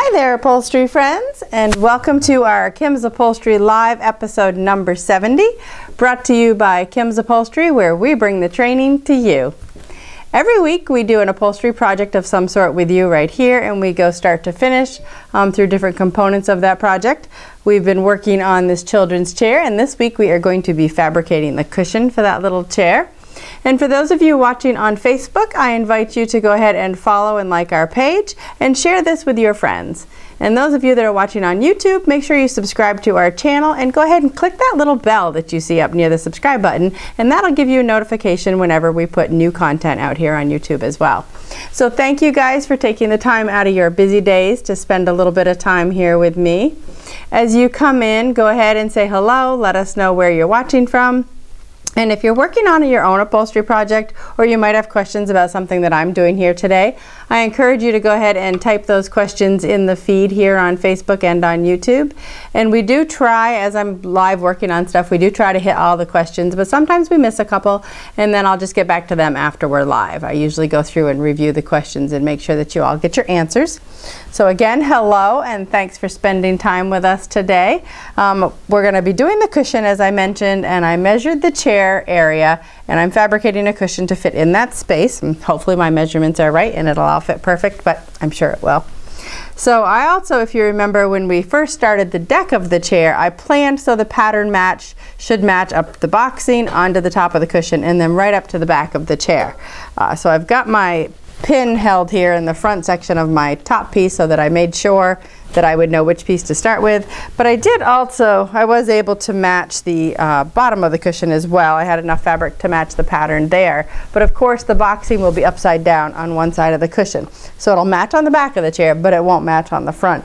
Hi there, upholstery friends, and welcome to our Kim's Upholstery Live episode number 70, brought to you by Kim's Upholstery, where we bring the training to you. Every week we do an upholstery project of some sort with you right here, and we go start to finish through different components of that project. We've been working on this children's chair, and this week we are going to be fabricating the cushion for that little chair. And for those of you watching on Facebook, I invite you to go ahead and follow and like our page and share this with your friends. And those of you that are watching on YouTube, make sure you subscribe to our channel and go ahead and click that little bell that you see up near the subscribe button, and that'll give you a notification whenever we put new content out here on YouTube as well. So thank you guys for taking the time out of your busy days to spend a little bit of time here with me. As you come in, go ahead and say hello, let us know where you're watching from. And if you're working on your own upholstery project, or you might have questions about something that I'm doing here today, I encourage you to go ahead and type those questions in the feed here on Facebook and on YouTube. And we do try, as I'm live working on stuff, we do try to hit all the questions, but sometimes we miss a couple, and then I'll just get back to them after we're live. I usually go through and review the questions and make sure that you all get your answers. So again, hello, and thanks for spending time with us today. We're going to be doing the cushion, as I mentioned, and I measured the chair area, and I'm fabricating a cushion to fit in that space. And hopefully my measurements are right and it'll all fit perfect, but I'm sure it will. So I also, if you remember, when we first started the deck of the chair, I planned so the pattern should match up the boxing onto the top of the cushion and then right up to the back of the chair. So I've got my pin held here in the front section of my top piece so that I made sure that I would know which piece to start with. But I was able to match the bottom of the cushion as well. I had enough fabric to match the pattern there. But of course the boxing will be upside down on one side of the cushion. So it'll match on the back of the chair, but it won't match on the front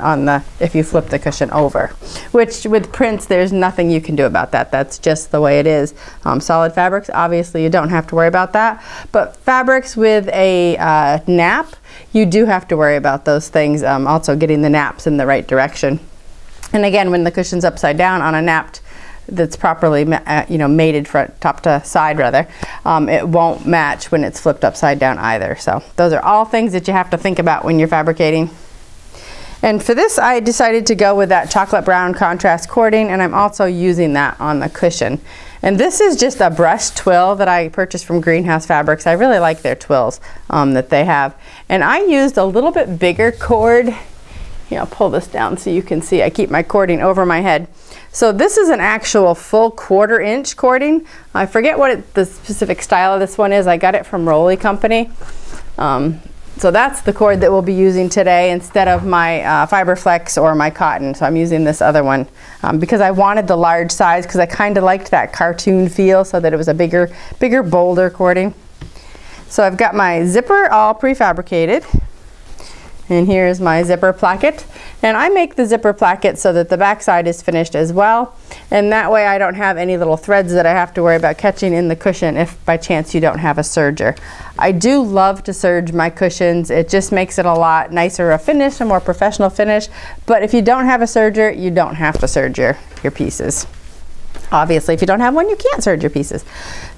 if you flip the cushion over. Which with prints, there's nothing you can do about that. That's just the way it is. Solid fabrics, obviously you don't have to worry about that. But fabrics with a nap, you do have to worry about those things, also getting the naps in the right direction. And again, when the cushion's upside down on a napped that's properly mated front top to side rather, it won't match when it's flipped upside down either. So those are all things that you have to think about when you're fabricating. And for this, I decided to go with that chocolate brown contrast cording, and I'm also using that on the cushion. And this is just a brush twill that I purchased from Greenhouse Fabrics. I really like their twills that they have. And I used a little bit bigger cord. Here, I'll pull this down so you can see. I keep my cording over my head. So this is an actual full 1/4 inch cording. I forget what the specific style of this one is. I got it from Rolly Company. So that's the cord that we'll be using today instead of my Fiberflex or my cotton. So I'm using this other one because I wanted the large size, because I kind of liked that cartoon feel, so that it was a bigger, bolder cording. So I've got my zipper all prefabricated. And here's my zipper placket. And I make the zipper placket so that the back side is finished as well. And that way I don't have any little threads that I have to worry about catching in the cushion if by chance you don't have a serger. I do love to serge my cushions. It just makes it a lot nicer a finish, a more professional finish. But if you don't have a serger, you don't have to serge your pieces. Obviously, if you don't have one, you can't serge your pieces.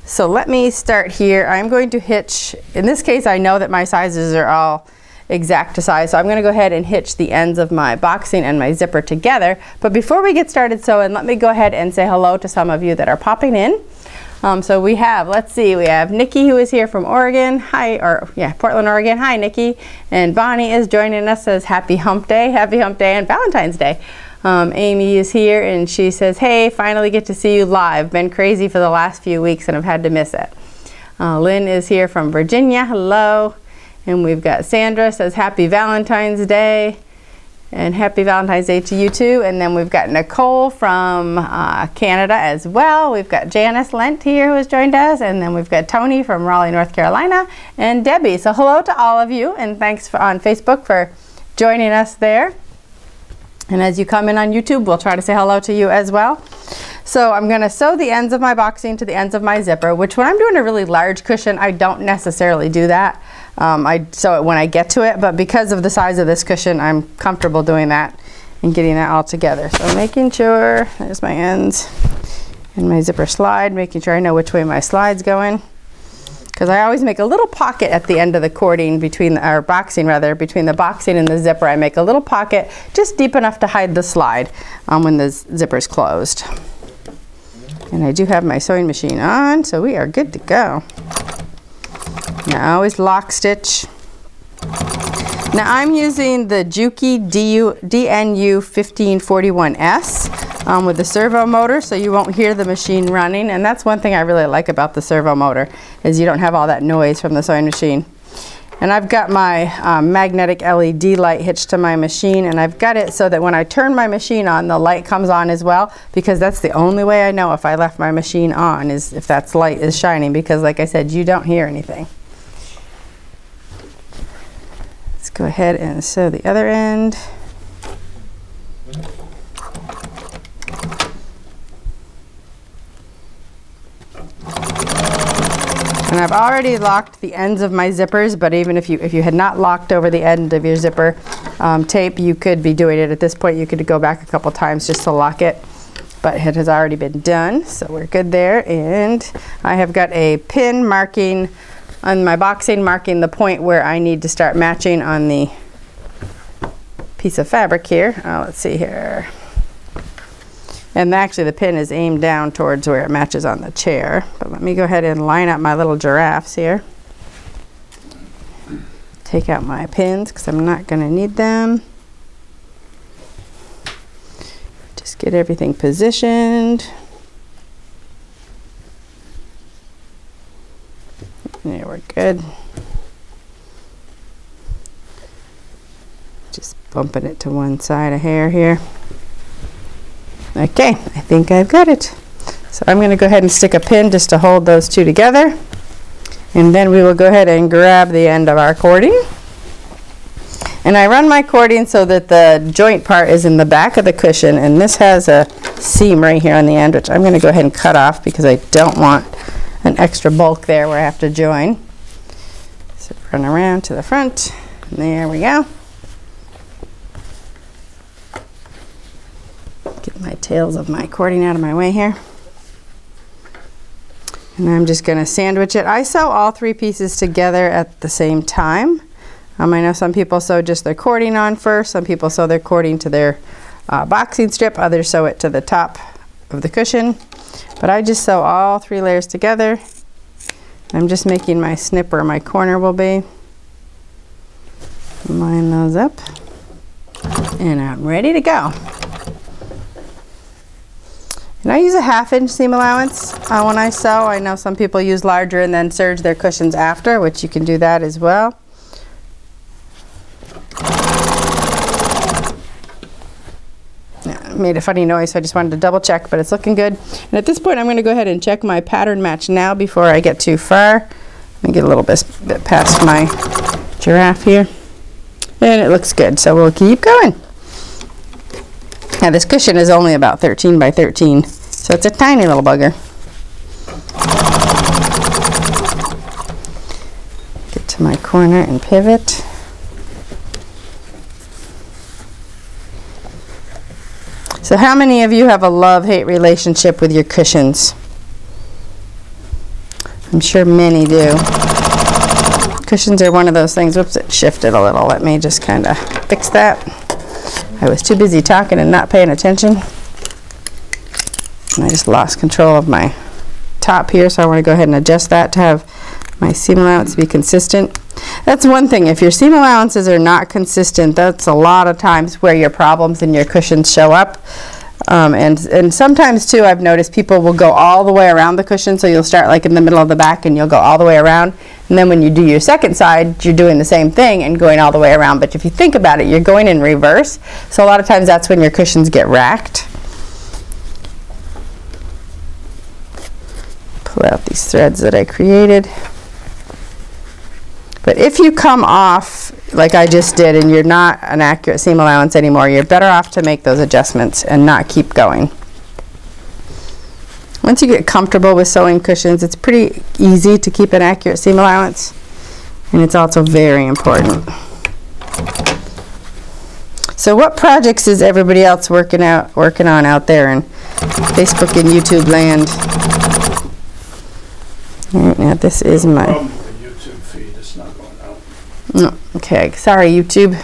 So let me start here. I'm going to hitch. In this case, I know that my sizes are all exact to size, so I'm going to go ahead and hitch the ends of my boxing and my zipper together. But before we get started sewing, let me go ahead and say hello to some of you that are popping in. So we have, let's see, we have Nikki, who is here from Oregon. Portland, Oregon. Hi, Nikki. And Bonnie is joining us, says happy hump day and Valentine's Day. Amy is here and she says, hey, finally get to see you live. Been crazy for the last few weeks and I've had to miss it. Lynn is here from Virginia. Hello. And we've got Sandra, says happy Valentine's Day, and happy Valentine's Day to you too. And then we've got Nicole from Canada as well. We've got Janice Lent here who has joined us, and then we've got Tony from Raleigh, North Carolina, and Debbie. So hello to all of you, and thanks on Facebook for joining us there. And as you come in on YouTube, we'll try to say hello to you as well. So I'm going to sew the ends of my boxing to the ends of my zipper, which when I'm doing a really large cushion, I don't necessarily do that. I sew it when I get to it, but because of the size of this cushion, I'm comfortable doing that and getting that all together. So making sure, there's my ends and my zipper slide, making sure I know which way my slide's going. because I always make a little pocket at the end of the cording between the, or boxing rather, between the boxing and the zipper. I make a little pocket just deep enough to hide the slide when the zipper's closed. And I do have my sewing machine on, so we are good to go. Now I always lock stitch. Now I'm using the Juki DNU 1541S with the servo motor, so you won't hear the machine running. And that's one thing I really like about the servo motor, is you don't have all that noise from the sewing machine. And I've got my magnetic LED light hitched to my machine, and I've got it so that when I turn my machine on, the light comes on as well, because that's the only way I know if I left my machine on, is if that light is shining, because like I said, you don't hear anything. Let's go ahead and sew the other end. And I've already locked the ends of my zippers, but even if you had not locked over the end of your zipper tape, you could be doing it at this point. You could go back a couple times just to lock it, but it has already been done, so we're good there. And I have got a pin marking on my boxing, marking the point where I need to start matching on the piece of fabric here. Let's see here. And actually the pin is aimed down towards where it matches on the chair. But let me go ahead and line up my little giraffes here. Take out my pins because I'm not going to need them. Just get everything positioned. Yeah, we're good. Just bumping it to one side a hair here. Okay, I think I've got it. So I'm going to go ahead and stick a pin just to hold those two together. And then we will go ahead and grab the end of our cording. And I run my cording so that the joint part is in the back of the cushion, and this has a seam right here on the end, which I'm going to go ahead and cut off because I don't want an extra bulk there where I have to join. So run around to the front, and there we go. Get my tails of my cording out of my way here. And I'm just going to sandwich it. I sew all three pieces together at the same time. I know some people sew just their cording on first. Some people sew their cording to their boxing strip. Others sew it to the top of the cushion. But I just sew all three layers together. I'm just making my snip where my corner will be. Line those up. And I'm ready to go. And I use a 1/2 inch seam allowance when I sew. I know some people use larger and then serge their cushions after, which you can do that as well. It made a funny noise, so I just wanted to double check, but it's looking good. And at this point, I'm going to go ahead and check my pattern match now before I get too far. Let me get a little bit past my giraffe here. And it looks good, so we'll keep going. Now this cushion is only about 13 by 13, so it's a tiny little bugger. Get to my corner and pivot. So how many of you have a love-hate relationship with your cushions? I'm sure many do. Cushions are one of those things. Whoops, it shifted a little. Let me just kind of fix that. I was too busy talking and not paying attention. And I just lost control of my top here, so I want to go ahead and adjust that to have my seam allowance be consistent. That's one thing. If your seam allowances are not consistent, that's a lot of times where your problems in your cushions show up. And sometimes too, I've noticed people will go all the way around the cushion, so you'll start like in the middle of the back and you'll go all the way around, and then when you do your second side, you're doing the same thing and going all the way around. But if you think about it, you're going in reverse, so a lot of times that's when your cushions get racked. Pull out these threads that I created. But if you come off like I just did and you're not an accurate seam allowance anymore, you're better off to make those adjustments and not keep going. Once you get comfortable with sewing cushions, it's pretty easy to keep an accurate seam allowance, and it's also very important. So what projects is everybody else working on out there in Facebook and YouTube land? All right, now this is my feed. It's not going out. No, okay, sorry YouTube.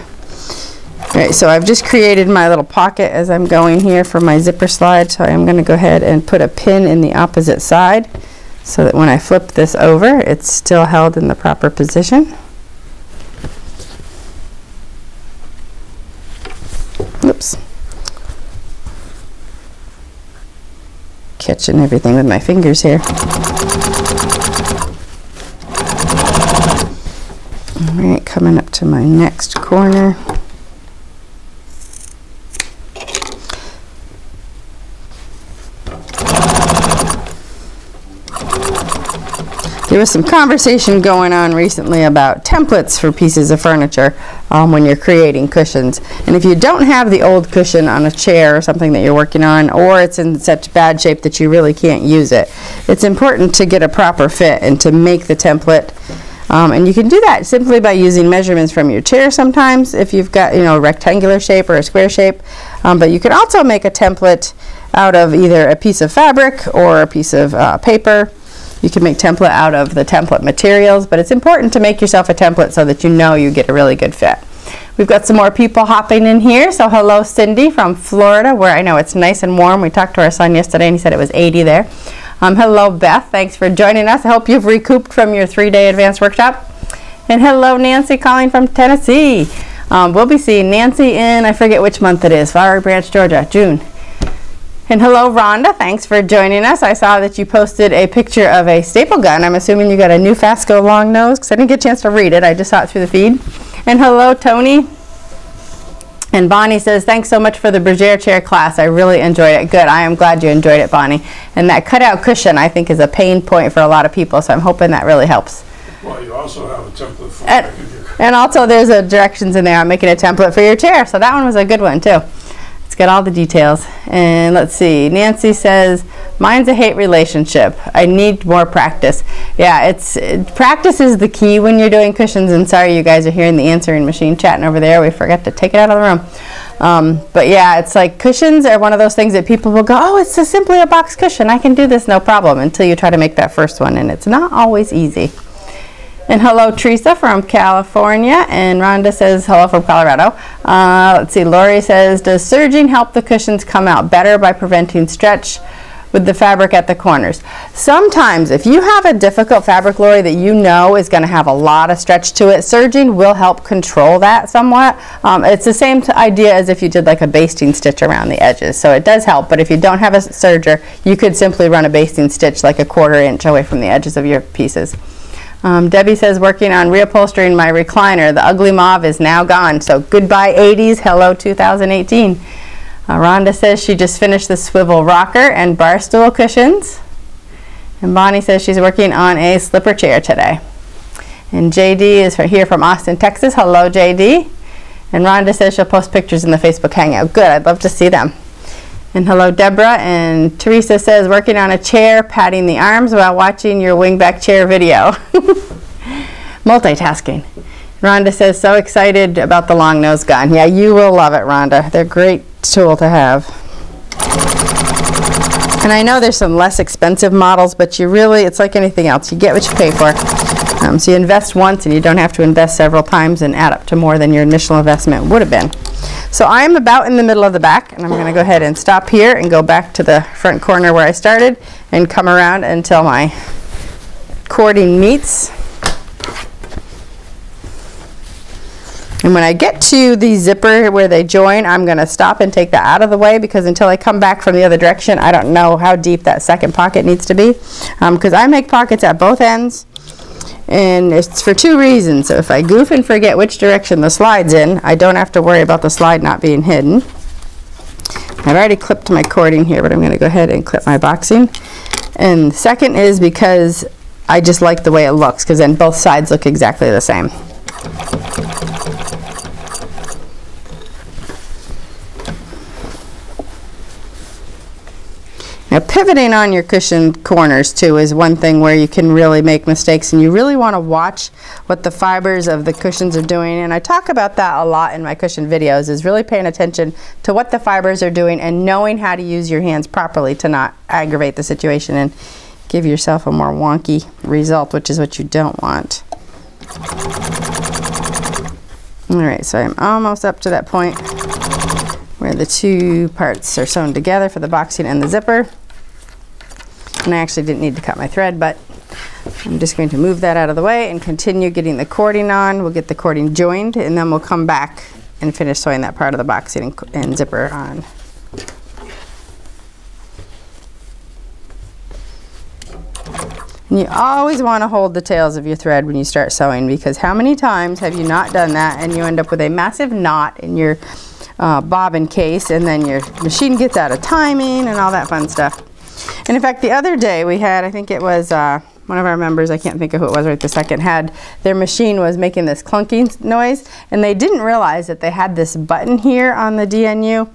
Alright, so I've just created my little pocket as I'm going here for my zipper slide. So I'm going to go ahead and put a pin in the opposite side so that when I flip this over, it's still held in the proper position. Oops. Catching everything with my fingers here. Alright, coming up to my next corner. There was some conversation going on recently about templates for pieces of furniture when you're creating cushions. And if you don't have the old cushion on a chair or something that you're working on, or it's in such bad shape that you really can't use it, it's important to get a proper fit and to make the template. And you can do that simply by using measurements from your chair sometimes if you've got, you know, a rectangular shape or a square shape. But you can also make a template out of either a piece of fabric or a piece of paper. You can make template out of the template materials, but it's important to make yourself a template so that you know you get a really good fit. We've got some more people hopping in here. So hello Cindy from Florida, where I know it's nice and warm. We talked to our son yesterday and he said it was 80 there. Hello Beth, thanks for joining us. I hope you've recouped from your 3-day advanced workshop. And hello Nancy calling from Tennessee. We'll be seeing Nancy in, I forget which month it is, Flowery Branch, Georgia, June. And hello Rhonda, thanks for joining us. I saw that you posted a picture of a staple gun. I'm assuming you got a new Fasco long nose because I didn't get a chance to read it. I just saw it through the feed. And hello Tony. And Bonnie says, thanks so much for the Bergère chair class. I really enjoyed it. Good, I am glad you enjoyed it, Bonnie. And that cutout cushion I think is a pain point for a lot of people, so I'm hoping that really helps. Well, you also have a template for and also there's a directions in there on making a template for your chair, so that one was a good one too. Got all the details. And let's see, Nancy says, mine's a hate relationship. I need more practice. Yeah, practice is the key when you're doing cushions. And sorry you guys are hearing the answering machine chatting over there. We forgot to take it out of the room. But yeah, it's like cushions are one of those things that people will go, oh, it's simply a box cushion. I can do this no problem, until you try to make that first one, and it's not always easy. And hello Teresa from California, and Rhonda says hello from Colorado. Let's see, Lori says, does serging help the cushions come out better by preventing stretch with the fabric at the corners? Sometimes if you have a difficult fabric, Lori, that you know is going to have a lot of stretch to it, serging will help control that somewhat. It's the same idea as if you did like a basting stitch around the edges, so it does help. But if you don't have a serger, you could simply run a basting stitch like a 1/4 inch away from the edges of your pieces. Debbie says, working on reupholstering my recliner. The ugly mauve is now gone. So goodbye 80s, hello 2018. Rhonda says she just finished the swivel rocker and bar stool cushions. And Bonnie says she's working on a slipper chair today. And JD is here from Austin, Texas. Hello JD. And Rhonda says she'll post pictures in the Facebook Hangout. Good, I'd love to see them. And hello Deborah. And Teresa says, working on a chair, patting the arms while watching your wingback chair video. Multitasking. Rhonda says, so excited about the long nose gun. Yeah, you will love it, Rhonda. They're a great tool to have. And I know there's some less expensive models, but you really, it's like anything else. You get what you pay for. So you invest once and you don't have to invest several times and add up to more than your initial investment would have been. So I'm about in the middle of the back, and I'm going to go ahead and stop here and go back to the front corner where I started and come around until my cording meets. And when I get to the zipper where they join, I'm going to stop and take that out of the way, because until I come back from the other direction, I don't know how deep that second pocket needs to be. Because I make pockets at both ends, and it's for 2 reasons. So if I goof and forget which direction the slide's in, I don't have to worry about the slide not being hidden. I've already clipped my cording here, but I'm going to go ahead and clip my boxing. And the second is because I just like the way it looks, because then both sides look exactly the same. Now pivoting on your cushion corners too is one thing where you can really make mistakes, and you really want to watch what the fibers of the cushions are doing. And I talk about that a lot in my cushion videos, is really paying attention to what the fibers are doing and knowing how to use your hands properly to not aggravate the situation and give yourself a more wonky result, which is what you don't want. All right, so I'm almost up to that point where the two parts are sewn together for the boxing and the zipper. And I actually didn't need to cut my thread, but I'm just going to move that out of the way and continue getting the cording on. We'll get the cording joined, and then we'll come back and finish sewing that part of the boxing and zipper on. And you always want to hold the tails of your thread when you start sewing, because how many times have you not done that and you end up with a massive knot in your bobbin case, and then your machine gets out of timing and all that fun stuff. And in fact, the other day we had, I think it was one of our members, I can't think of who it was right this second, had their machine was making this clunking noise, and they didn't realize that they had this button here on the DNU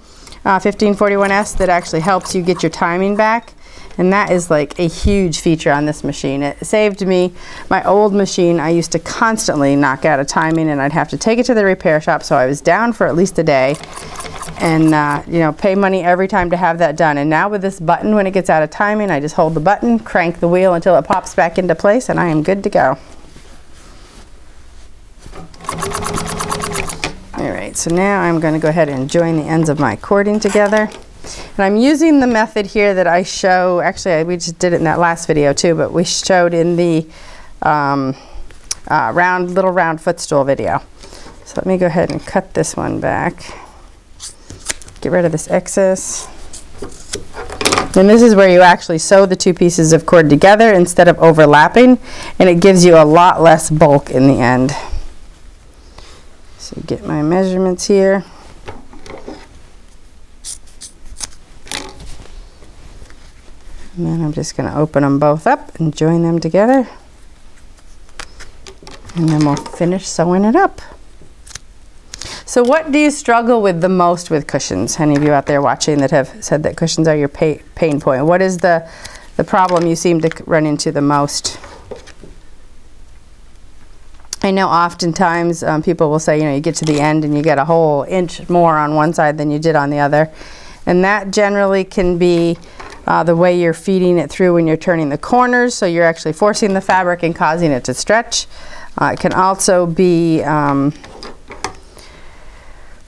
1541S that actually helps you get your timing back. And that is like a huge feature on this machine. It saved me. My old machine, I used to constantly knock out of timing, and I'd have to take it to the repair shop, so I was down for at least a day, and you know, pay money every time to have that done. And now with this button, when it gets out of timing, I just hold the button, crank the wheel until it pops back into place, and I am good to go. All right, so now I'm going to go ahead and join the ends of my cording together. And I'm using the method here that I show, actually we just did it in that last video too, but we showed in the little round footstool video. So let me go ahead and cut this one back. Get rid of this excess. And this is where you actually sew the two pieces of cord together instead of overlapping, and it gives you a lot less bulk in the end. So get my measurements here. And then I'm just going to open them both up and join them together. And then we'll finish sewing it up. So what do you struggle with the most with cushions? Any of you out there watching that have said that cushions are your pain point? What is the problem you seem to run into the most? I know oftentimes people will say, you know, you get to the end and you get a whole inch more on one side than you did on the other. And that generally can be the way you're feeding it through when you're turning the corners, so you're actually forcing the fabric and causing it to stretch. It can also be,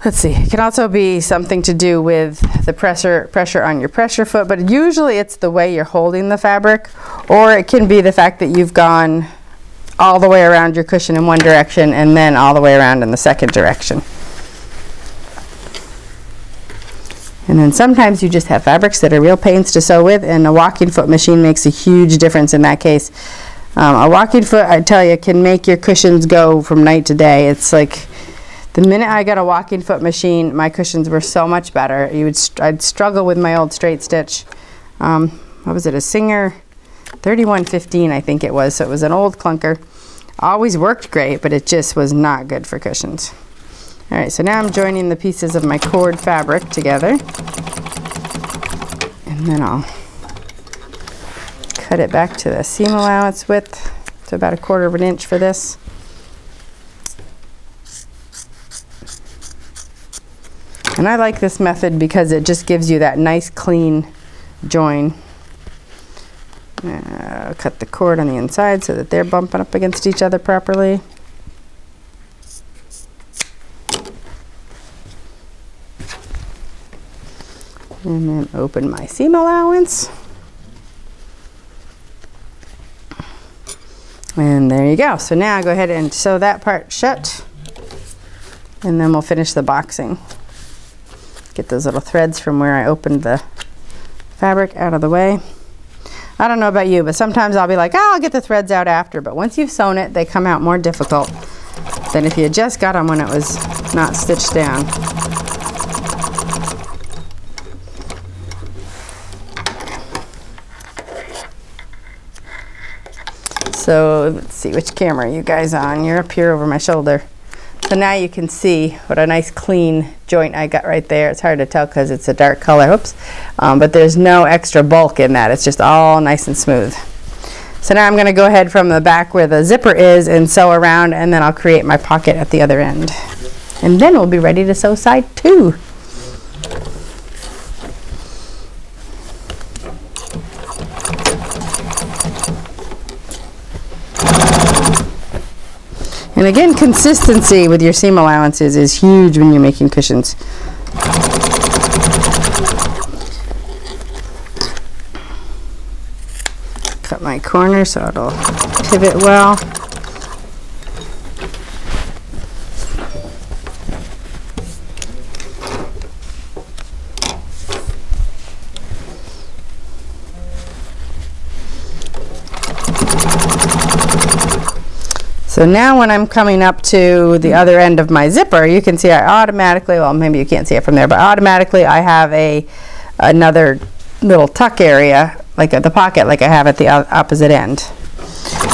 it can also be something to do with the pressure on your pressure foot, but usually it's the way you're holding the fabric, or it can be the fact that you've gone all the way around your cushion in one direction and then all the way around in the second direction. And then sometimes you just have fabrics that are real pains to sew with, and a walking foot machine makes a huge difference in that case. A walking foot, I tell you, can make your cushions go from night to day. It's like the minute I got a walking foot machine, my cushions were so much better. I'd struggle with my old straight stitch. What was it, a Singer 3115, I think it was. So it was an old clunker. Always worked great, but it just was not good for cushions. All right, so now I'm joining the pieces of my cord fabric together, and then I'll cut it back to the seam allowance width, to about 1/4 of an inch for this. And I like this method because it just gives you that nice clean join. Cut the cord on the inside so that they're bumping up against each other properly. And then open my seam allowance. And there you go. So now I go ahead and sew that part shut, and then we'll finish the boxing. Get those little threads from where I opened the fabric out of the way. I don't know about you, but sometimes I'll be like, oh, I'll get the threads out after, but once you've sewn it, they come out more difficult than if you just got them when it was not stitched down. So let's see, which camera are you guys on? You're up here over my shoulder. So now you can see what a nice clean joint I got right there. It's hard to tell because it's a dark color, oops. But there's no extra bulk in that. It's just all nice and smooth. So now I'm going to go ahead from the back where the zipper is and sew around, and then I'll create my pocket at the other end. And then we'll be ready to sew side 2. And again, consistency with your seam allowances is huge when you're making cushions. Cut my corner so it'll pivot well. So now when I'm coming up to the other end of my zipper, you can see I automatically, well, maybe you can't see it from there, but automatically I have another little tuck area, like at the pocket, like I have at the opposite end.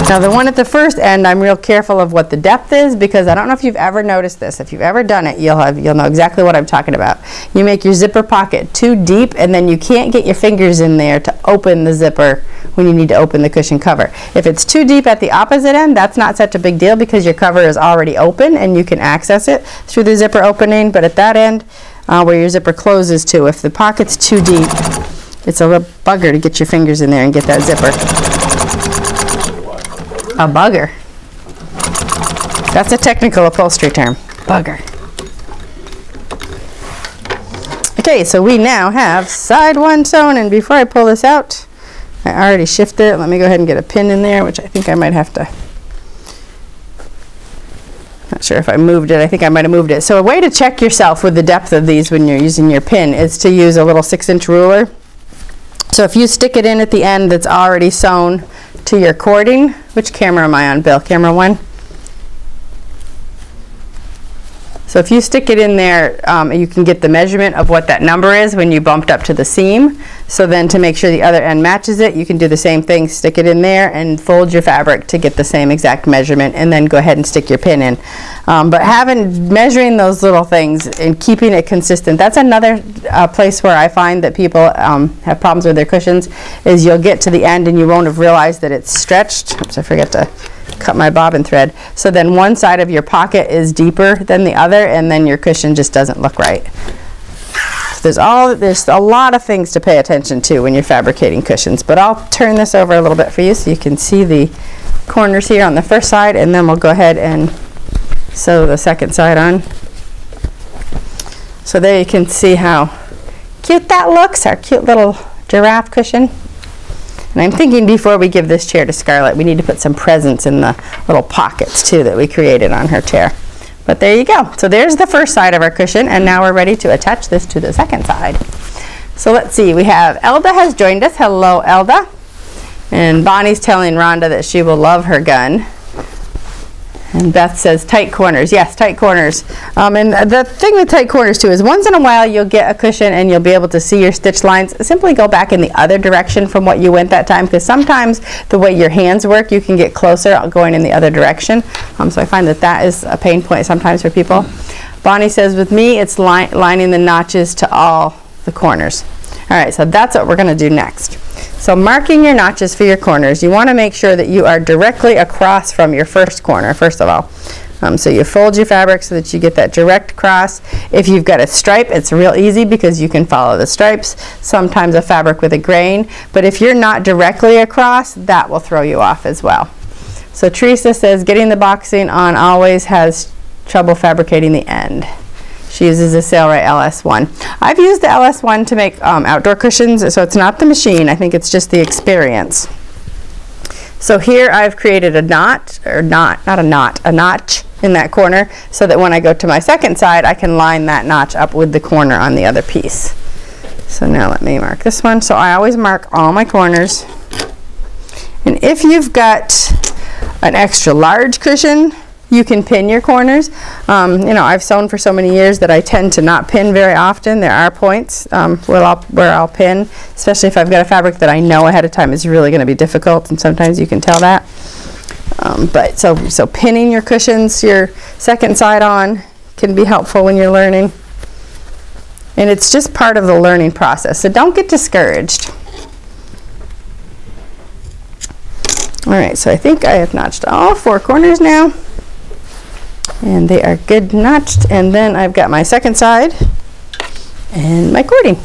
Now the one at the first end, I'm real careful of what the depth is, because I don't know if you've ever noticed this. If you've ever done it, you'll know exactly what I'm talking about. You make your zipper pocket too deep, and then you can't get your fingers in there to open the zipper when you need to open the cushion cover. If it's too deep at the opposite end, that's not such a big deal because your cover is already open and you can access it through the zipper opening. But at that end, where your zipper closes to, if the pocket's too deep, it's a little bugger to get your fingers in there and get that zipper. A bugger. That's a technical upholstery term. Bugger. Okay, so we now have side one sewn, and before I pull this out, I already shifted it. Let me go ahead and get a pin in there, which I think I might have to. Not sure if I moved it. I think I might have moved it. So a way to check yourself with the depth of these when you're using your pin is to use a little 6-inch ruler. So if you stick it in at the end that's already sewn to your cording, which camera am I on, Bill? Camera 1? So if you stick it in there, you can get the measurement of what that number is when you bumped up to the seam. So then to make sure the other end matches it, you can do the same thing, stick it in there and fold your fabric to get the same exact measurement, and then go ahead and stick your pin in. But measuring those little things and keeping it consistent, that's another place where I find that people have problems with their cushions, is you'll get to the end and you won't have realized that it's stretched. Oops, I forget to cut my bobbin thread. So then one side of your pocket is deeper than the other, and then your cushion just doesn't look right. So there's a lot of things to pay attention to when you're fabricating cushions, but I'll turn this over a little bit for you so you can see the corners here on the first side, and then we'll go ahead and sew the second side on. So there you can see how cute that looks, our cute little giraffe cushion. And I'm thinking before we give this chair to Scarlett, we need to put some presents in the little pockets too that we created on her chair. But there you go. So there's the first side of our cushion, and now we're ready to attach this to the second side. So let's see, we have Elda has joined us. Hello, Elda. And Bonnie's telling Rhonda that she will love her gun. And Beth says tight corners. Yes, tight corners. And the thing with tight corners too is once in a while you'll get a cushion and you'll be able to see your stitch lines. Simply go back in the other direction from what you went that time, because sometimes the way your hands work, you can get closer going in the other direction. So I find that is a pain point sometimes for people. Bonnie says with me it's lining the notches to all the corners. All right, so that's what we're going to do next. So marking your notches for your corners, you want to make sure that you are directly across from your first corner, first of all. So you fold your fabric so that you get that direct cross. If you've got a stripe, it's real easy because you can follow the stripes. Sometimes a fabric with a grain, but if you're not directly across, that will throw you off as well. So Teresa says getting the boxing on always has trouble fabricating the end. She uses a Sailrite LS1. I've used the LS1 to make outdoor cushions, so it's not the machine. I think it's just the experience. So here I've created a notch in that corner so that when I go to my second side, I can line that notch up with the corner on the other piece. So now let me mark this one. So I always mark all my corners. And if you've got an extra large cushion, you can pin your corners. I've sewn for so many years that I tend to not pin very often. There are points where I'll pin, especially if I've got a fabric that I know ahead of time is really going to be difficult, and sometimes you can tell that. So pinning your cushions, your second side on, can be helpful when you're learning. And it's just part of the learning process, so don't get discouraged. All right, so I think I have notched all 4 corners now. And they are good notched, and then I've got my second side and my cording.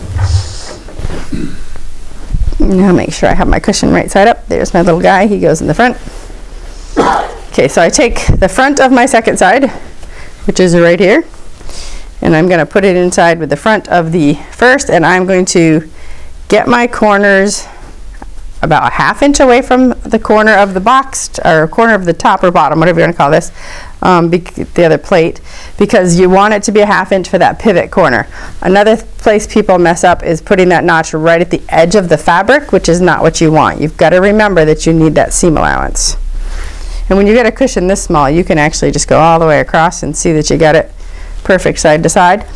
Now make sure I have my cushion right side up. There's my little guy, he goes in the front. Okay, so I take the front of my second side, which is right here, and I'm going to put it inside with the front of the first, and I'm going to get my corners about a ½ inch away from the corner of the box, or corner of the top or bottom, whatever you want to call this, the other plate, because you want it to be a ½ inch for that pivot corner. Another place people mess up is putting that notch right at the edge of the fabric, which is not what you want. You've got to remember that you need that seam allowance. And when you get a cushion this small, you can actually just go all the way across and see that you got it perfect side to side.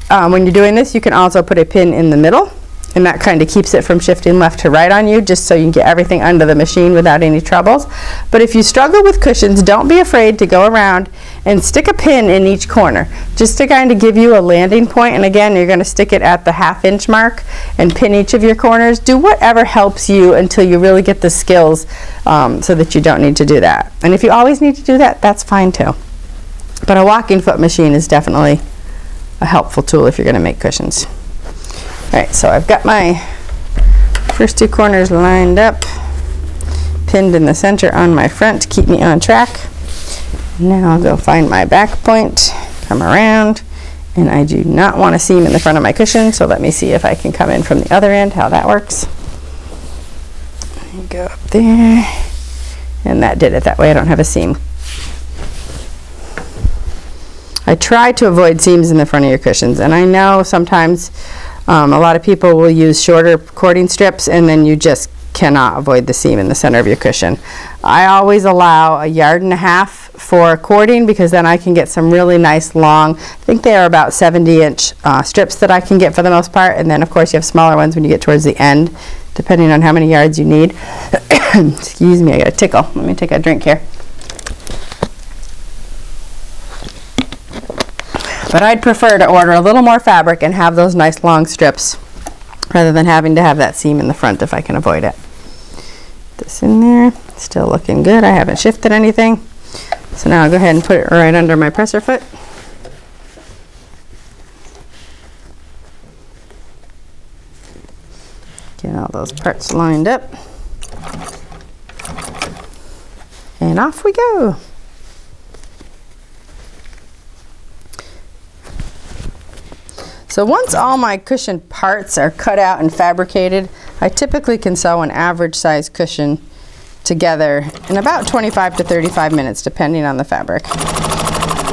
When you're doing this, you can also put a pin in the middle, and that kind of keeps it from shifting left to right on you, just so you can get everything under the machine without any troubles. But if you struggle with cushions, don't be afraid to go around and stick a pin in each corner, just to kind of give you a landing point. And again, you're going to stick it at the ½ inch mark and pin each of your corners. Do whatever helps you until you really get the skills, so that you don't need to do that. And if you always need to do that, that's fine too. But a walking foot machine is definitely a helpful tool if you're going to make cushions. Alright, so I've got my first 2 corners lined up, pinned in the center on my front to keep me on track. Now I'll go find my back point, come around, and I do not want a seam in the front of my cushion, so let me see if I can come in from the other end, how that works. Go up there, and that did it. That way I don't have a seam. I try to avoid seams in the front of your cushions, and I know sometimes a lot of people will use shorter cording strips, and then you just cannot avoid the seam in the center of your cushion. I always allow a 1.5 yards for cording, because then I can get some really nice long, I think they are about 70-inch strips that I can get for the most part, and then of course you have smaller ones when you get towards the end, depending on how many yards you need. Excuse me, I got a tickle. Let me take a drink here. But I'd prefer to order a little more fabric and have those nice long strips rather than having to have that seam in the front if I can avoid it. This in there, still looking good. I haven't shifted anything. So now I'll go ahead and put it right under my presser foot. Get all those parts lined up. And off we go. So once all my cushion parts are cut out and fabricated, I typically can sew an average size cushion together in about 25 to 35 minutes, depending on the fabric.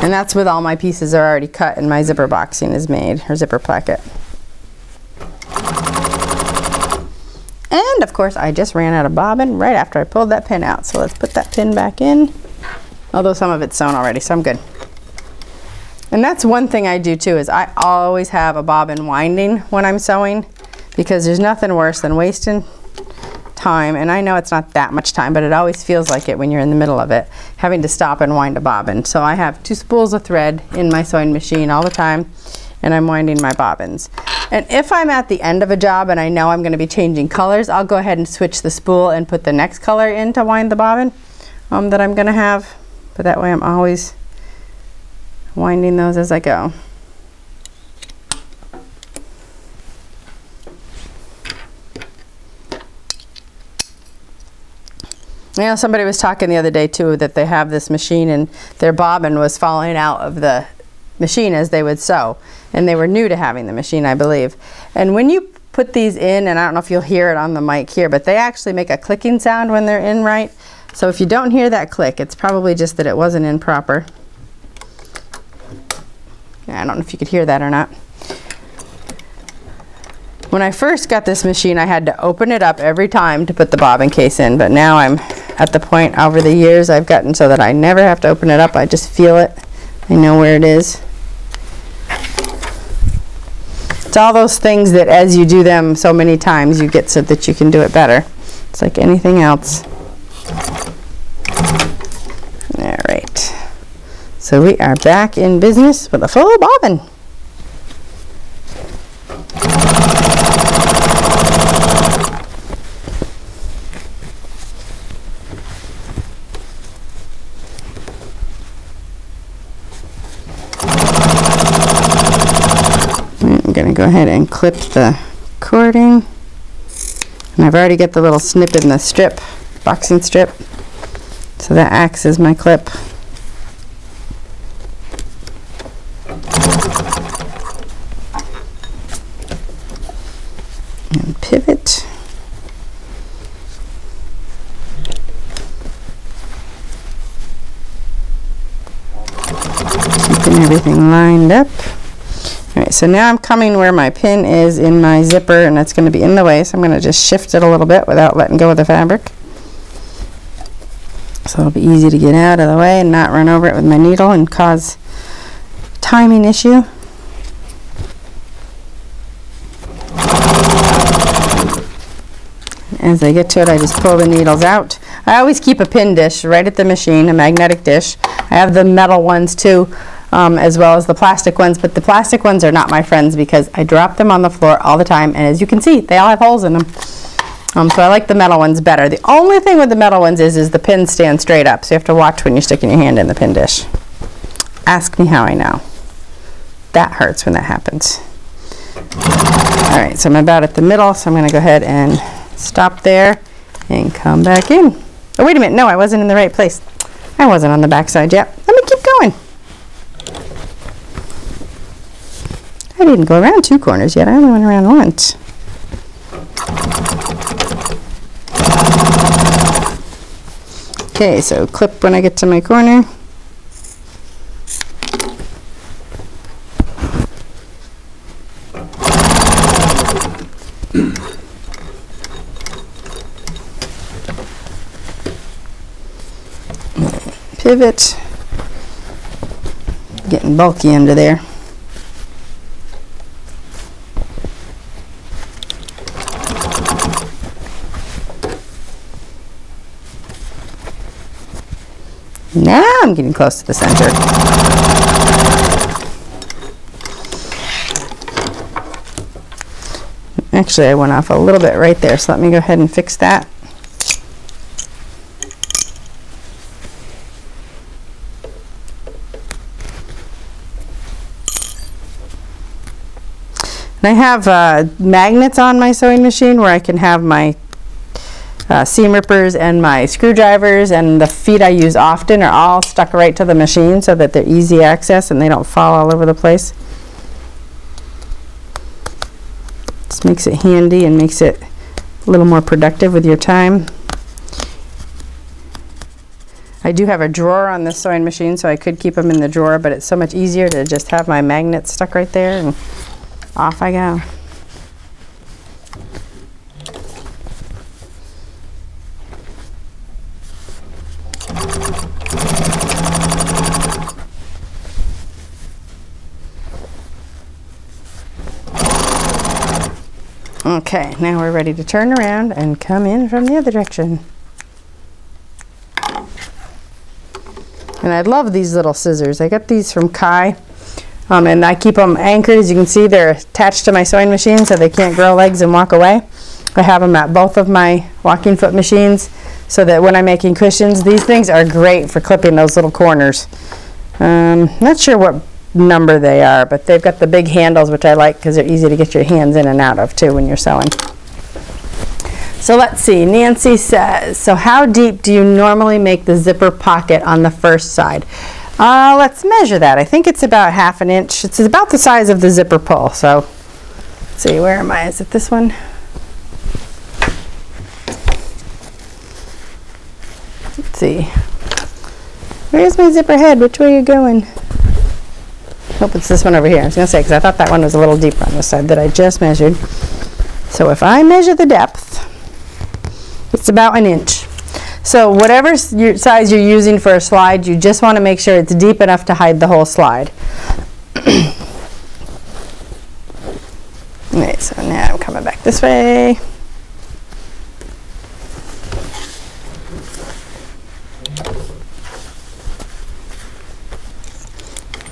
And that's with all my pieces are already cut and my zipper boxing is made, or zipper placket. And of course, I just ran out of bobbin right after I pulled that pin out. So let's put that pin back in, although some of it's sewn already, so I'm good. And that's one thing I do too, is I always have a bobbin winding when I'm sewing, because there's nothing worse than wasting time, and I know it's not that much time, but it always feels like it when you're in the middle of it, having to stop and wind a bobbin. So I have 2 spools of thread in my sewing machine all the time, and I'm winding my bobbins. And if I'm at the end of a job and I know I'm going to be changing colors, I'll go ahead and switch the spool and put the next color in to wind the bobbin that I'm going to have. But that way I'm always winding those as I go. You know, somebody was talking the other day too that they have this machine and their bobbin was falling out of the machine as they would sew, and they were new to having the machine, I believe. And when you put these in, and I don't know if you'll hear it on the mic here, but they actually make a clicking sound when they're in right. So if you don't hear that click, it's probably just that it wasn't in proper. I don't know if you could hear that or not. When I first got this machine, I had to open it up every time to put the bobbin case in, but now I'm at the point over the years I've gotten so that I never have to open it up. I just feel it. I know where it is. It's all those things that as you do them so many times, you get so that you can do it better. It's like anything else. All right. So we are back in business with a full bobbin. I'm going to go ahead and clip the cording. And I've already got the little snip in the strip, boxing strip. So that acts as my clip. And pivot. Keeping everything lined up. Alright, so now I'm coming where my pin is in my zipper, and it's going to be in the way, so I'm going to just shift it a little bit without letting go of the fabric. So it'll be easy to get out of the way and not run over it with my needle and cause timing issue. As I get to it, I just pull the needles out. I always keep a pin dish right at the machine, a magnetic dish. I have the metal ones too, as well as the plastic ones, but the plastic ones are not my friends because I drop them on the floor all the time, and as you can see, they all have holes in them. So I like the metal ones better. The only thing with the metal ones is the pins stand straight up, so you have to watch when you're sticking your hand in the pin dish. Ask me how I know. That hurts when that happens. Alright, so I'm about at the middle, so I'm going to go ahead and stop there and come back in. Oh, wait a minute. No, I wasn't in the right place. I wasn't on the back side yet. Let me keep going. I didn't go around 2 corners yet. I only went around once. Okay, so clip when I get to my corner. Pivot. Getting bulky under there. Now I'm getting close to the center. Actually, I went off a little bit right there, so let me go ahead and fix that. And I have magnets on my sewing machine where I can have my seam rippers and my screwdrivers, and the feet I use often are all stuck right to the machine so that they're easy access and they don't fall all over the place. Just makes it handy and makes it a little more productive with your time. I do have a drawer on this sewing machine, so I could keep them in the drawer, but it's so much easier to just have my magnets stuck right there, and off I go. Okay, now we're ready to turn around and come in from the other direction. And I love these little scissors. I got these from Kai, and I keep them anchored. As you can see, they're attached to my sewing machine so they can't grow legs and walk away. I have them at both of my walking foot machines so that when I'm making cushions, these things are great for clipping those little corners. Not sure what number they are, but they've got the big handles, which I like because they're easy to get your hands in and out of too when you're sewing. So let's see, Nancy says, so how deep do you normally make the zipper pocket on the first side? Let's measure that. I think it's about 1/2 inch. It's about the size of the zipper pull. So let's see, where am I? Is it this one? Let's see. Where's my zipper head? Which way are you going? Hope it's this one over here. I was going to say, because I thought that one was a little deeper on the side that I just measured. So if I measure the depth, it's about 1 inch. So whatever size you're using for a slide, you just want to make sure it's deep enough to hide the whole slide. Alright, so now I'm coming back this way.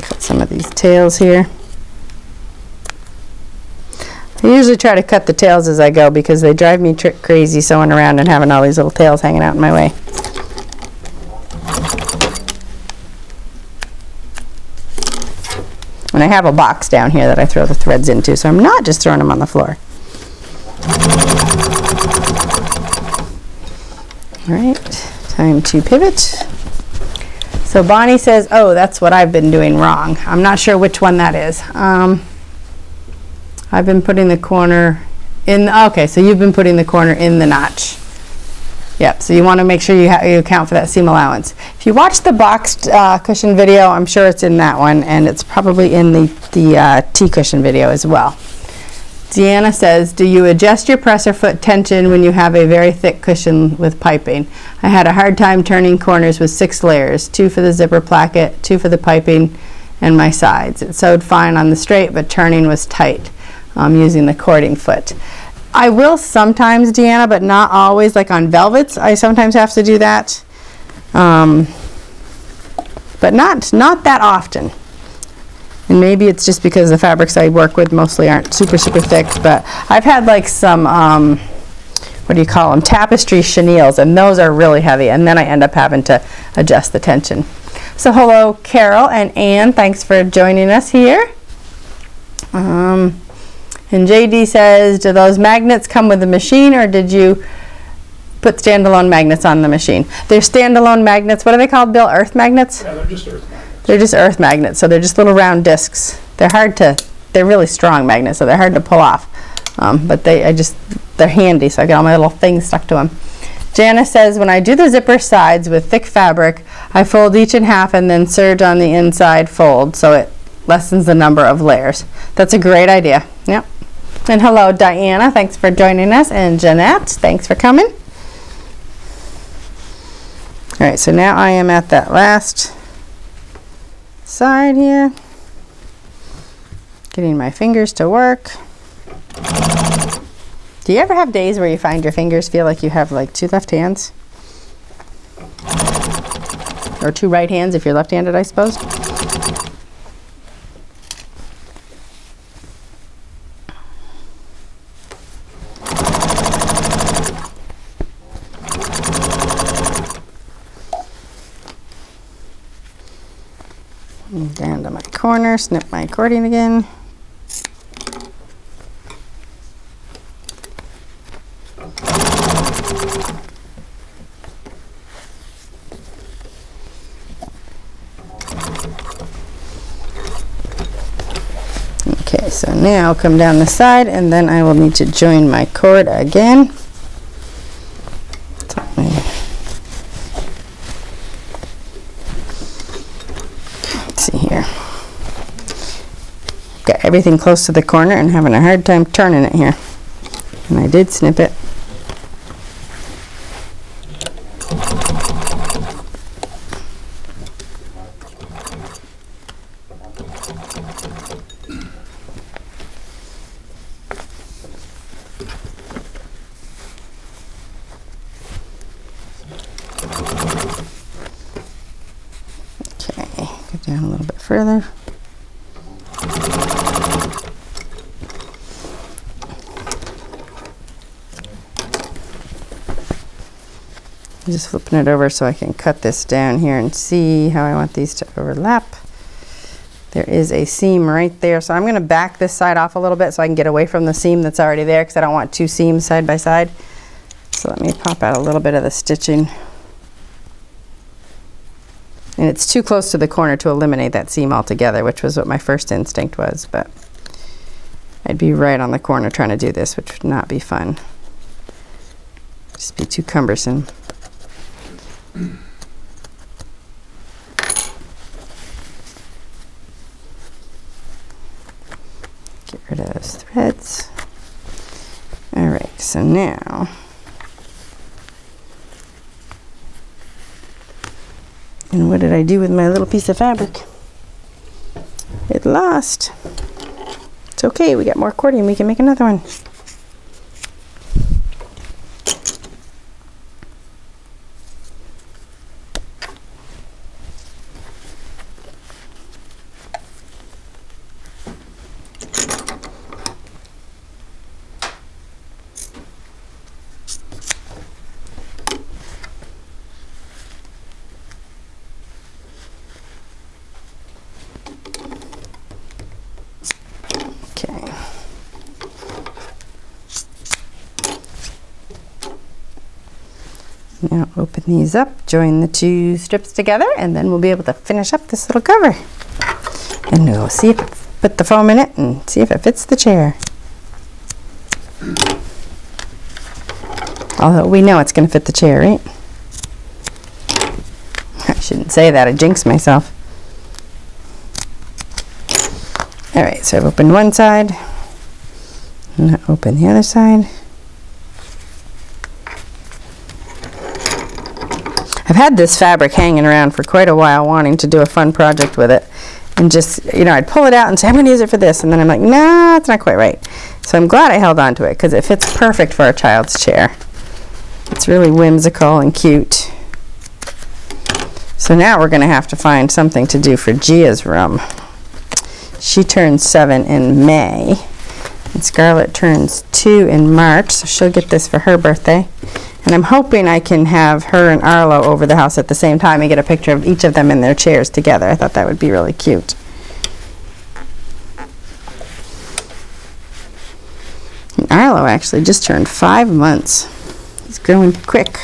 Cut some of these tails here. I usually try to cut the tails as I go because they drive me crazy sewing around and having all these little tails hanging out in my way. And I have a box down here that I throw the threads into, so I'm not just throwing them on the floor. All right, Time to pivot. So Bonnie says, oh, that's what I've been doing wrong. I'm not sure which one that is. I've been putting the corner in, okay, so you've been putting the corner in the notch. Yep, so you want to make sure you account for that seam allowance. If you watch the boxed cushion video, I'm sure it's in that one, and it's probably in the T-cushion video as well. Deanna says, do you adjust your presser foot tension when you have a very thick cushion with piping? I had a hard time turning corners with 6 layers, 2 for the zipper placket, 2 for the piping, and my sides. It sewed fine on the straight, but turning was tight using the cording foot. I will sometimes, Deanna, but not always. Like on velvets, I sometimes have to do that, but not that often. And maybe it's just because the fabrics I work with mostly aren't super thick. But I've had like some what do you call them, tapestry chenilles, and those are really heavy, and then I end up having to adjust the tension. So hello, Carol and Ann. Thanks for joining us here. And JD says, do those magnets come with the machine, or did you put standalone magnets on the machine? They're standalone magnets. What are they called, Bill? Earth magnets? Yeah, they're just earth magnets. They're just earth magnets, so they're just little round discs. They're really strong magnets, so they're hard to pull off. But they're handy, so I got all my little things stuck to them. Janice says, when I do the zipper sides with thick fabric, I fold each in half and then serge on the inside fold, so it lessens the number of layers. That's a great idea. Yep. And hello, Diana. Thanks for joining us. And Jeanette, thanks for coming. All right, so now I am at that last side here. Getting my fingers to work. Do you ever have days where you find your fingers feel like you have like 2 left hands? Or 2 right hands if you're left-handed, I suppose. Down to my corner, snip my cording again. Okay, so now I'll come down the side, and then I will need to join my cord again. Got everything close to the corner and having a hard time turning it here. And I did snip it. Okay, go down a little bit further. I'm just flipping it over so I can cut this down here and see how I want these to overlap. There is a seam right there, so I'm going to back this side off a little bit so I can get away from the seam that's already there, because I don't want 2 seams side by side. So let me pop out a little bit of the stitching. And it's too close to the corner to eliminate that seam altogether, which was what my first instinct was, but I'd be right on the corner trying to do this, which would not be fun. Just be too cumbersome. Get rid of those threads. All right, so now and what did I do with my little piece of fabric? It lost. It's okay, we got more cording, we can make another one. Now open these up, join the two strips together, and then we'll be able to finish up this little cover. And we'll see if it, put the foam in it and see if it fits the chair. Although we know it's going to fit the chair, right? I shouldn't say that, I jinxed myself. Alright, so I've opened one side, and I'll open the other side. I've had this fabric hanging around for quite a while, wanting to do a fun project with it. And just, you know, I'd pull it out and say, I'm going to use it for this. And then I'm like, nah, it's not quite right. So I'm glad I held on to it because it fits perfect for a child's chair. It's really whimsical and cute. So now we're going to have to find something to do for Gia's room. She turns 7 in May. And Scarlett turns 2 in March. So she'll get this for her birthday. And I'm hoping I can have her and Arlo over the house at the same time and get a picture of each of them in their chairs together. I thought that would be really cute. And Arlo actually just turned 5 months. He's growing quick.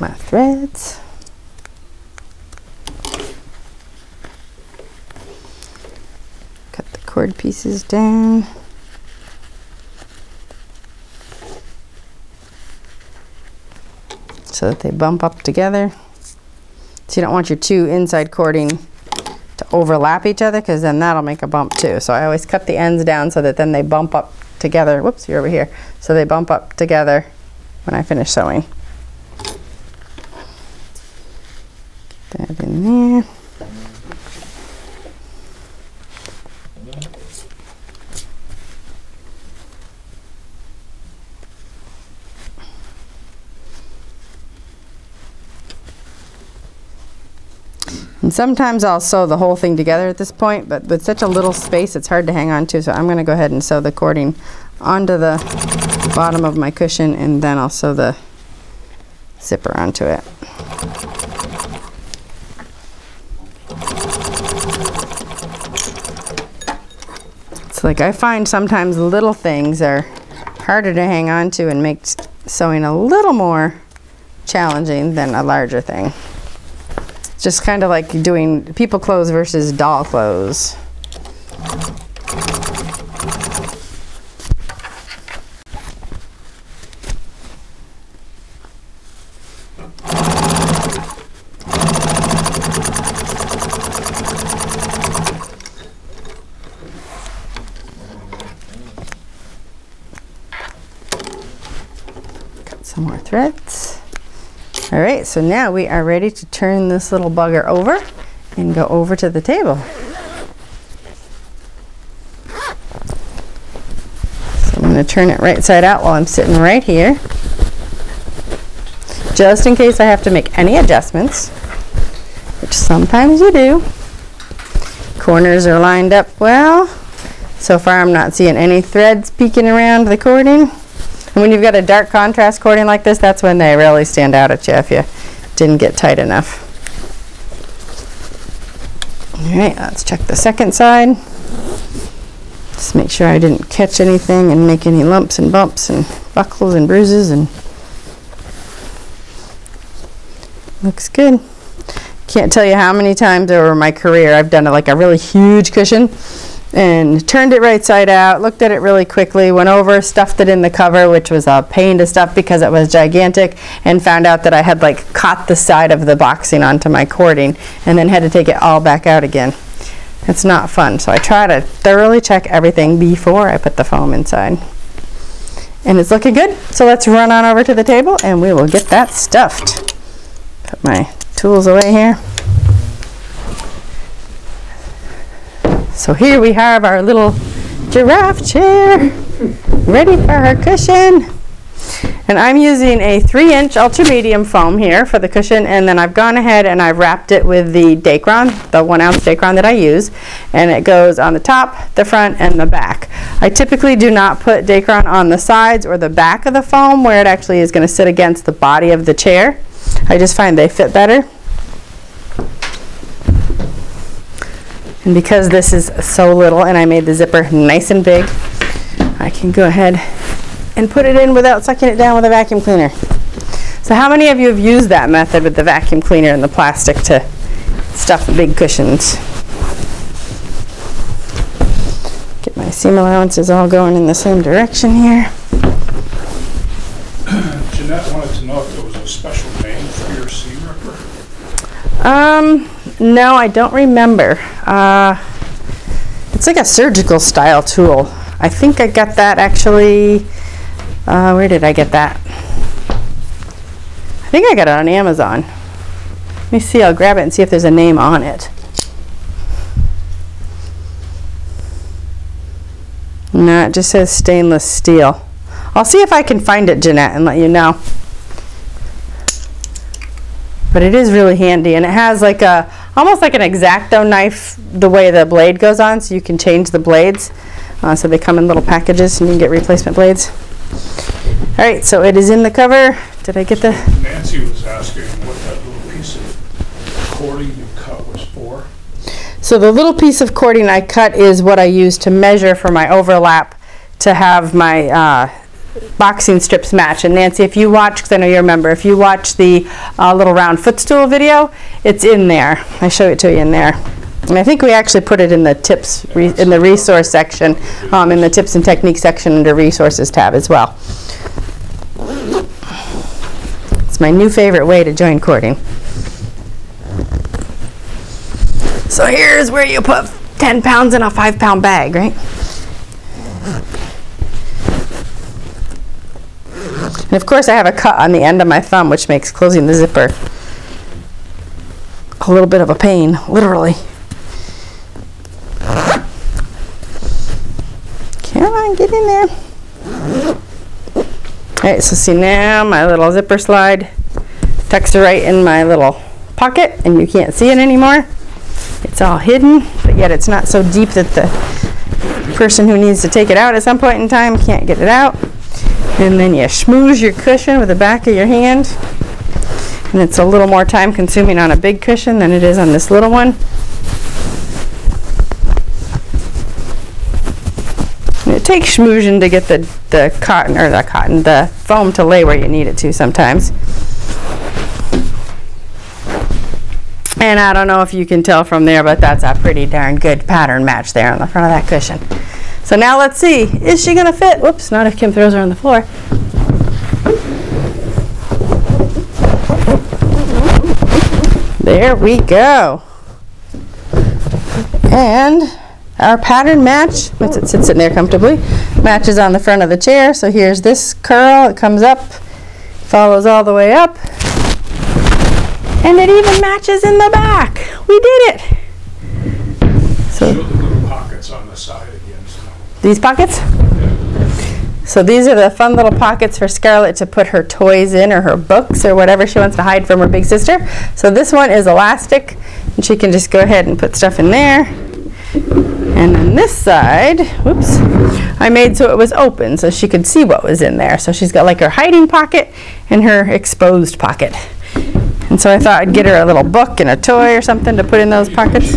My threads. Cut the cord pieces down. So that they bump up together. So you don't want your two inside cording to overlap each other because then that'll make a bump too. So I always cut the ends down so that then they bump up together. Whoops, you're over here. So they bump up together when I finish sewing. That in there. And sometimes I'll sew the whole thing together at this point, but with such a little space it's hard to hang on to, so I'm going to go ahead and sew the cording onto the bottom of my cushion, and then I'll sew the zipper onto it. Like I find sometimes little things are harder to hang on to and make sewing a little more challenging than a larger thing. It's just kind of like doing people clothes versus doll clothes. Some more threads. All right, so now we are ready to turn this little bugger over and go over to the table. So I'm going to turn it right side out while I'm sitting right here, just in case I have to make any adjustments, which sometimes you do. Corners are lined up well. So far I'm not seeing any threads peeking around the cording. And when you've got a dark contrast cording like this, that's when they really stand out at you if you didn't get tight enough. All right, let's check the second side. Just make sure I didn't catch anything and make any lumps and bumps and buckles and bruises, and looks good. Can't tell you how many times over my career I've done like a really huge cushion and turned it right side out, looked at it really quickly, went over, stuffed it in the cover, which was a pain to stuff because it was gigantic, and found out that I had like caught the side of the boxing onto my cording and then had to take it all back out again. It's not fun, so I try to thoroughly check everything before I put the foam inside. And it's looking good, so let's run on over to the table and we will get that stuffed. Put my tools away here. So here we have our little giraffe chair, ready for her cushion. And I'm using a 3-inch ultra medium foam here for the cushion, and then I've gone ahead and I've wrapped it with the Dacron, the 1-ounce Dacron that I use, and it goes on the top, the front, and the back. I typically do not put Dacron on the sides or the back of the foam where it actually is going to sit against the body of the chair. I just find they fit better. And because this is so little and I made the zipper nice and big, I can go ahead and put it in without sucking it down with a vacuum cleaner. So how many of you have used that method with the vacuum cleaner and the plastic to stuff the big cushions? Get my seam allowances all going in the same direction here. Jeanette wanted to know if there was a special name for your seam ripper. No, I don't remember. It's like a surgical style tool. I think I got that actually. Where did I get that? I think I got it on Amazon. Let me see, I'll grab it and see if there's a name on it. No, it just says stainless steel. I'll see if I can find it, Jeanette, and let you know. But it is really handy, and it has like a, almost like an X-Acto knife, the way the blade goes on, so you can change the blades. So they come in little packages and you can get replacement blades. All right, so it is in the cover. Did I get the? Nancy was asking what that little piece of cording you cut was for. So the little piece of cording I cut is what I use to measure for my overlap to have my boxing strips match. And Nancy, if you watch, because I know you remember, if you watch the little round footstool video, it's in there. I show it to you in there. And I think we actually put it in the tips, in the resource section, in the tips and techniques section under resources tab as well. It's my new favorite way to join cording. So here's where you put 10 pounds in a 5-pound bag, right? And of course I have a cut on the end of my thumb, which makes closing the zipper a little bit of a pain, literally. Come on, get in there. Alright, so see now my little zipper slide tucks right in my little pocket and you can't see it anymore. It's all hidden, but yet it's not so deep that the person who needs to take it out at some point in time can't get it out. And then you schmooze your cushion with the back of your hand. And it's a little more time consuming on a big cushion than it is on this little one. And it takes schmoozing to get the foam to lay where you need it to sometimes. And I don't know if you can tell from there, but that's a pretty darn good pattern match there on the front of that cushion. So now let's see, is she gonna fit? Whoops, not if Kim throws her on the floor. There we go. And our pattern match, once it sits in there comfortably, matches on the front of the chair. So here's this curl, it comes up, follows all the way up, and it even matches in the back. We did it. So show the little pockets on the side again. These pockets? So these are the fun little pockets for Scarlett to put her toys in, or her books, or whatever she wants to hide from her big sister. So this one is elastic, and she can just go ahead and put stuff in there. And then this side, whoops, I made so it was open so she could see what was in there. So she's got like her hiding pocket and her exposed pocket. And so I thought I'd get her a little book and a toy or something to put in those pockets.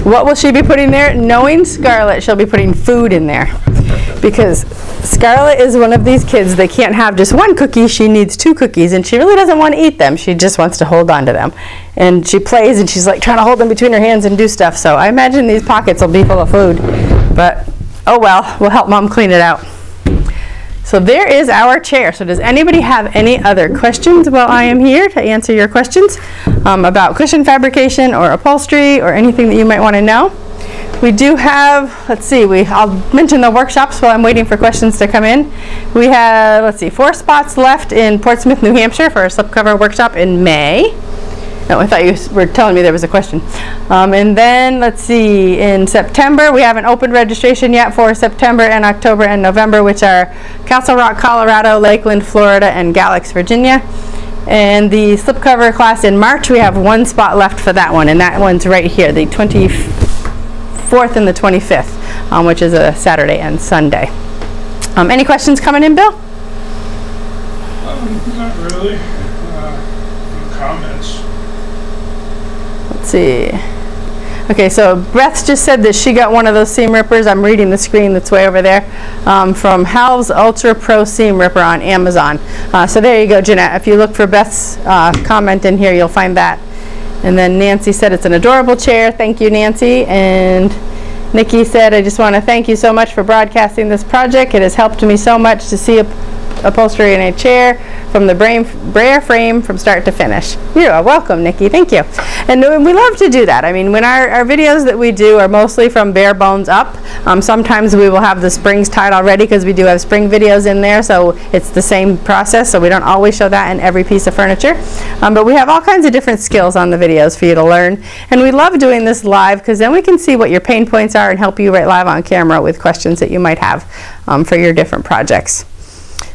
What will she be putting there? Knowing Scarlett, she'll be putting food in there. Because Scarlett is one of these kids that can't have just one cookie, she needs 2 cookies, and she really doesn't want to eat them, she just wants to hold on to them. And she plays and she's like trying to hold them between her hands and do stuff, so I imagine these pockets will be full of food. But oh well, we'll help Mom clean it out. So there is our chair. So does anybody have any other questions while I am here to answer your questions about cushion fabrication or upholstery or anything that you might want to know? We do have, let's see, I'll mention the workshops while I'm waiting for questions to come in. We have, let's see, 4 spots left in Portsmouth, New Hampshire for a slipcover workshop in May. No, I thought you were telling me there was a question. And then, let's see, in September, we haven't opened registration yet for September and October and November, which are Castle Rock, Colorado, Lakeland, Florida, and Galax, Virginia. And the slipcover class in March, we have one spot left for that one, and that one's right here, the 24th and the 25th, which is a Saturday and Sunday. Any questions coming in, Bill? Not really. Comments. Let's see. Okay, so Beth just said that she got one of those seam rippers. I'm reading the screen that's way over there, from Hal's Ultra Pro Seam Ripper on Amazon. So there you go, Jeanette. If you look for Beth's comment in here, you'll find that. And then Nancy said it's an adorable chair. Thank you, Nancy. And Nikki said, I just want to thank you so much for broadcasting this project. It has helped me so much to see upholstery in a chair from the brayer frame from start to finish. You are welcome, Nikki. Thank you. And we love to do that. I mean, when our videos that we do are mostly from bare bones up. Sometimes we will have the springs tied already because we do have spring videos in there, so it's the same process, so we don't always show that in every piece of furniture. But we have all kinds of different skills on the videos for you to learn. And we love doing this live because then we can see what your pain points are and help you right live on camera with questions that you might have for your different projects.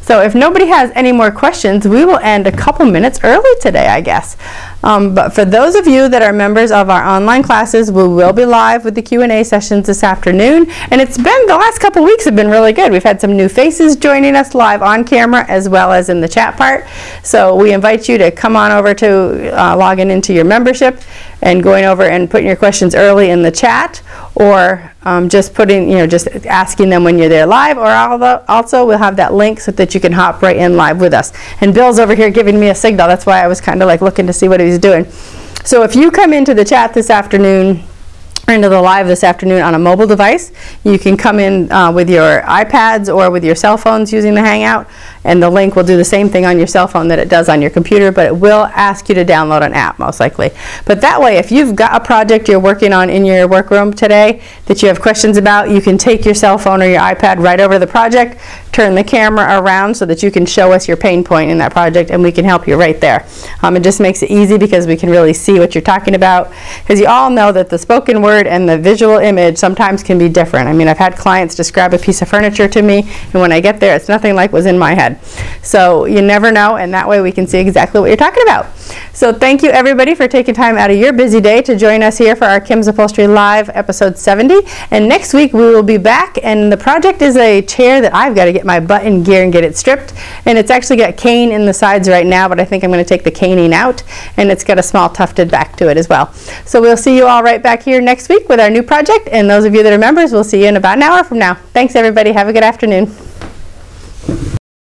So if nobody has any more questions, we will end a couple minutes early today, I guess. But for those of you that are members of our online classes, we will be live with the Q&A sessions this afternoon. And it's been, the last couple weeks have been really good. We've had some new faces joining us live on camera as well as in the chat part. So we invite you to come on over to logging into your membership and going over and putting your questions early in the chat, or just putting, just asking them when you're there live, or also we'll have that link so that you can hop right in live with us. And Bill's over here giving me a signal. That's why I was kind of like looking to see what he was doing. So if you come into the chat this afternoon, or into the live this afternoon on a mobile device, you can come in with your iPads or with your cell phones using the Hangout, and the link will do the same thing on your cell phone that it does on your computer, but it will ask you to download an app most likely. But that way, if you've got a project you're working on in your workroom today that you have questions about, you can take your cell phone or your iPad right over the project, turn the camera around so that you can show us your pain point in that project, and we can help you right there. It just makes it easy because we can really see what you're talking about, because you all know that the spoken word and the visual image sometimes can be different. I mean, I've had clients describe a piece of furniture to me, and when I get there, it's nothing like was in my head. So you never know, and that way we can see exactly what you're talking about. So thank you, everybody, for taking time out of your busy day to join us here for our Kim's Upholstery Live episode 70. And next week we will be back, and the project is a chair that I've got to get my butt in gear and get it stripped. And it's actually got cane in the sides right now, but I think I'm going to take the caning out, and it's got a small tufted back to it as well. So we'll see you all right back here next week with our new project, and those of you that are members, we'll see you in about an hour from now. Thanks, everybody. Have a good afternoon.